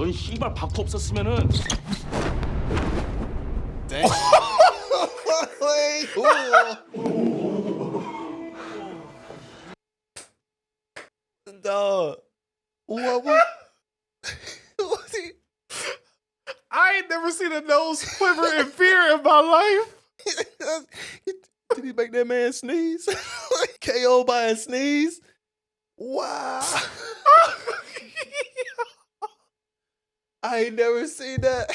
넌 씨발 바코 없었으면은. Dog. What? I ain't never seen a nose quiver in fear in my life. Did he make that man sneeze? KO by a sneeze? Wow. I ain't never seen that.